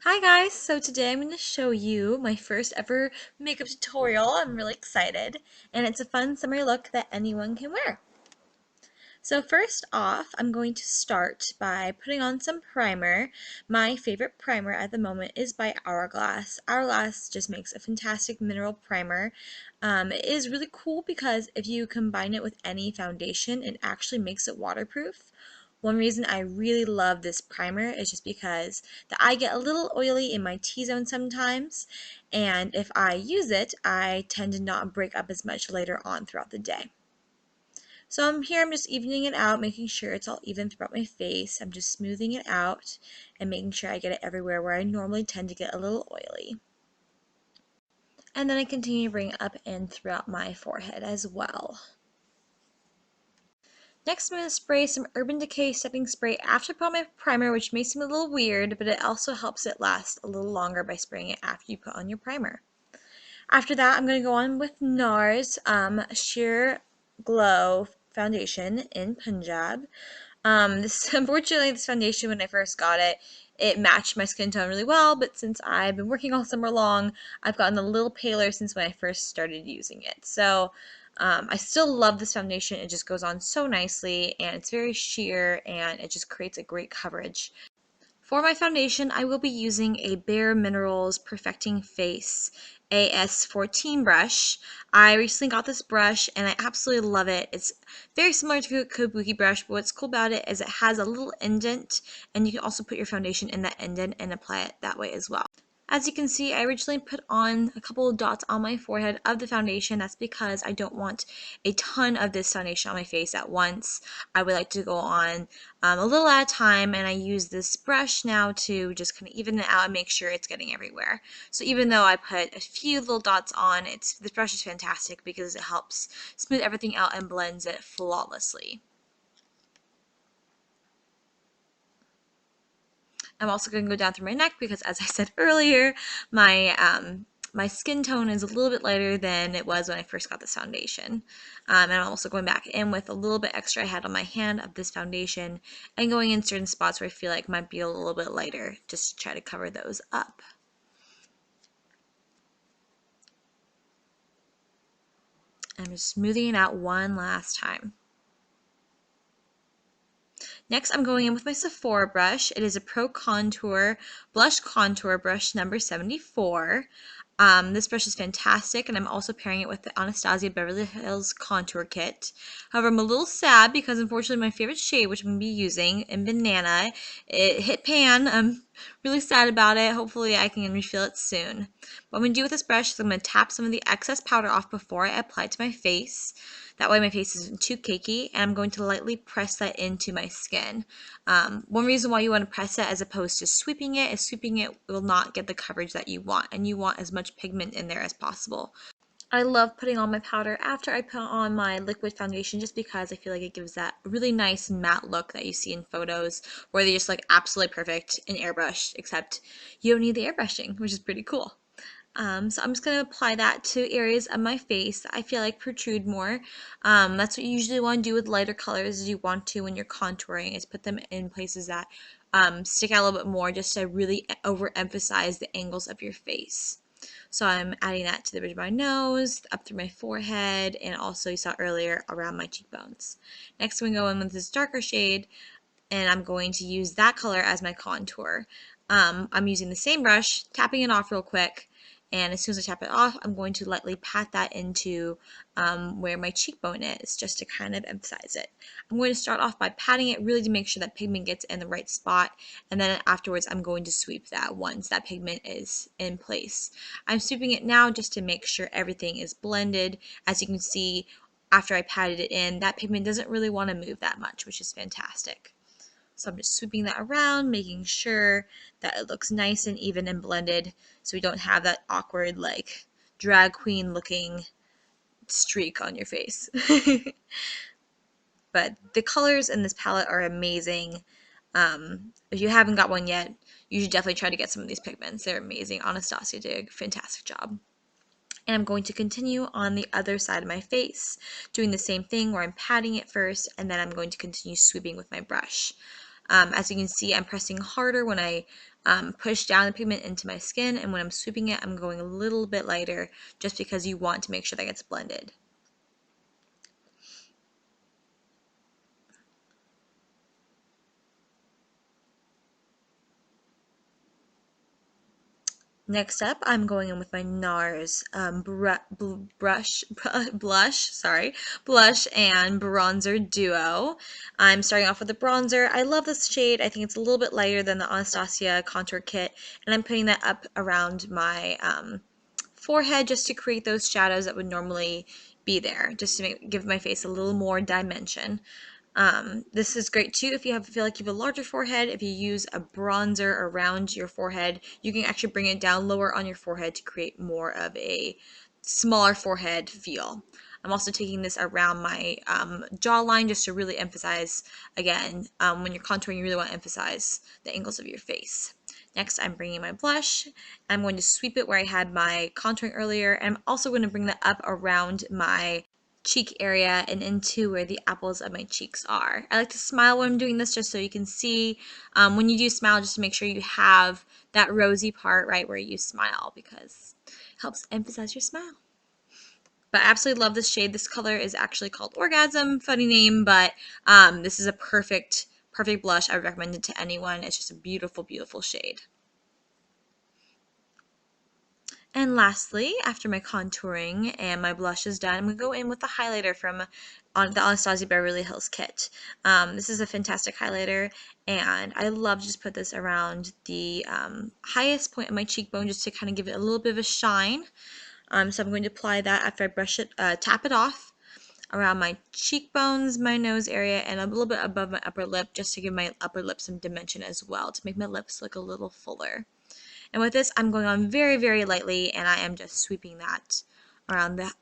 Hi guys, so today I'm going to show you my first ever makeup tutorial. I'm really excited, and it's a fun summery look that anyone can wear. So first off, I'm going to start by putting on some primer. My favorite primer at the moment is by Hourglass. Hourglass just makes a fantastic mineral primer. It is really cool because if you combine it with any foundation, it actually makes it waterproof. One reason I really love this primer is just because I get a little oily in my T-zone sometimes, and if I use it, I tend to not break up as much later on throughout the day. So I'm just evening it out, making sure it's all even throughout my face. I'm just smoothing it out and making sure I get it everywhere where I normally tend to get a little oily. And then I continue to bring it up and throughout my forehead as well. Next, I'm going to spray some Urban Decay setting spray after I put on my primer, which may seem a little weird, but it also helps it last a little longer by spraying it after you put on your primer. After that, I'm going to go on with NARS Sheer Glow Foundation in Punjab. Unfortunately, this foundation, when I first got it, it matched my skin tone really well, but since I've been working all summer long, I've gotten a little paler since when I first started using it. So I still love this foundation. It just goes on so nicely, and it's very sheer, and it just creates a great coverage. For my foundation, I will be using a Bare Minerals Perfecting Face AS14 brush. I recently got this brush and I absolutely love it. It's very similar to a Kabuki brush, but what's cool about it is it has a little indent, and you can also put your foundation in that indent and apply it that way as well. As you can see, I originally put on a couple of dots on my forehead of the foundation. That's because I don't want a ton of this foundation on my face at once. I would like to go on a little at a time, and I use this brush now to just kind of even it out and make sure it's getting everywhere. So even though I put a few little dots on, this brush is fantastic because it helps smooth everything out and blends it flawlessly. I'm also going to go down through my neck because, as I said earlier, my skin tone is a little bit lighter than it was when I first got this foundation. And I'm also going back in with a little bit extra I had on my hand of this foundation and going in certain spots where I feel like might be a little bit lighter, just to try to cover those up. I'm just smoothing it out one last time. Next, I'm going in with my Sephora brush. It is a Pro Contour Blush Contour Brush number 74. This brush is fantastic, and I'm also pairing it with the Anastasia Beverly Hills Contour Kit. However, I'm a little sad because unfortunately my favorite shade, which I'm going to be using in Banana, it hit pan. I'm really sad about it. Hopefully I can refill it soon. What I'm going to do with this brush is I'm going to tap some of the excess powder off before I apply it to my face. That way my face isn't too cakey, and I'm going to lightly press that into my skin. One reason why you want to press it as opposed to sweeping it is sweeping it will not get the coverage that you want, and you want as much pigment in there as possible. I love putting on my powder after I put on my liquid foundation just because I feel like it gives that really nice matte look that you see in photos where they just look absolutely perfect in airbrush, except you don't need the airbrushing, which is pretty cool. So I'm just going to apply that to areas of my face that I feel like protrude more. That's what you usually want to do with lighter colors, as you want to when you're contouring, is put them in places that stick out a little bit more, just to really overemphasize the angles of your face. So I'm adding that to the bridge of my nose, up through my forehead, and also you saw earlier around my cheekbones. Next I'm going to go in with this darker shade, and I'm going to use that color as my contour. I'm using the same brush, tapping it off real quick, and as soon as I tap it off, I'm going to lightly pat that into where my cheekbone is, just to kind of emphasize it. I'm going to start off by patting it really to make sure that pigment gets in the right spot, and then afterwards I'm going to sweep that once that pigment is in place. I'm sweeping it now just to make sure everything is blended. As you can see, after I patted it in, that pigment doesn't really want to move that much, which is fantastic. So I'm just sweeping that around, making sure that it looks nice and even and blended, so we don't have that awkward, like, drag queen looking streak on your face. But the colors in this palette are amazing. If you haven't got one yet, you should definitely try to get some of these pigments. They're amazing. Anastasia did a fantastic job. And I'm going to continue on the other side of my face, doing the same thing where I'm patting it first, and then I'm going to continue sweeping with my brush. As you can see, I'm pressing harder when I push down the pigment into my skin, and when I'm sweeping it, I'm going a little bit lighter just because you want to make sure that gets blended. Next up, I'm going in with my NARS blush and bronzer duo. I'm starting off with the bronzer. I love this shade. I think it's a little bit lighter than the Anastasia contour kit, and I'm putting that up around my forehead just to create those shadows that would normally be there, just to give my face a little more dimension. This is great too if you feel like you have a larger forehead. If you use a bronzer around your forehead, you can actually bring it down lower on your forehead to create more of a smaller forehead feel. I'm also taking this around my jawline just to really emphasize, again, when you're contouring, you really want to emphasize the angles of your face. Next, I'm bringing my blush. I'm going to sweep it where I had my contouring earlier, and I'm also going to bring that up around my cheek area and into where the apples of my cheeks are. I like to smile when I'm doing this just so you can see when you do smile, just to make sure you have that rosy part right where you smile, because it helps emphasize your smile. But I absolutely love this shade. This color is actually called Orgasm, funny name, but this is a perfect blush. I would recommend it to anyone. It's just a beautiful, beautiful shade. And lastly, after my contouring and my blush is done, I'm going to go in with the highlighter from the Anastasia Beverly Hills kit. This is a fantastic highlighter, and I love to just put this around the highest point of my cheekbone just to kind of give it a little bit of a shine. So I'm going to apply that after I brush it, tap it off around my cheekbones, my nose area, and a little bit above my upper lip, just to give my upper lip some dimension as well, to make my lips look a little fuller. And with this, I'm going on very, very lightly, and I am just sweeping that around the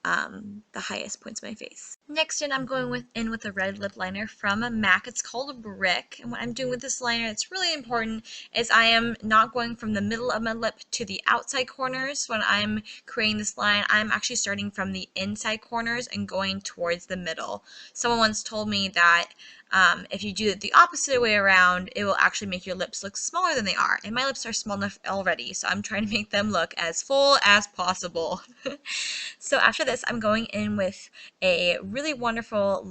highest points of my face. Next in, I'm going in with a red lip liner from MAC. It's called Brick. And what I'm doing with this liner, it's really important, is I am not going from the middle of my lip to the outside corners. When I'm creating this line, I'm actually starting from the inside corners and going towards the middle. Someone once told me that if you do it the opposite way around, it will actually make your lips look smaller than they are. And my lips are small enough already, so I'm trying to make them look as full as possible. So after this, I'm going in with a really wonderful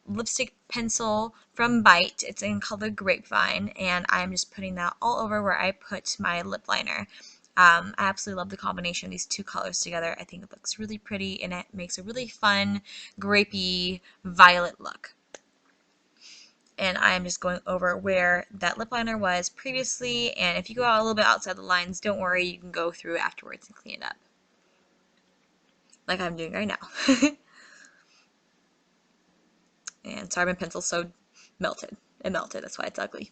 lipstick pencil from Bite. It's in color Grapevine, and I'm just putting that all over where I put my lip liner. I absolutely love the combination of these two colors together. I think it looks really pretty, and it makes a really fun, grapey, violet look. And I am just going over where that lip liner was previously, and if you go out a little bit outside the lines, don't worry, you can go through afterwards and clean it up, like I'm doing right now. And sorry, my pencil's so melted. It melted, that's why it's ugly.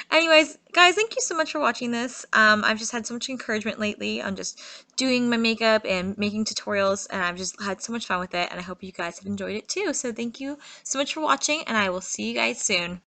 Anyways, guys, thank you so much for watching this. I've just had so much encouragement lately on just doing my makeup and making tutorials, and I've just had so much fun with it, and I hope you guys have enjoyed it too. So thank you so much for watching, and I will see you guys soon.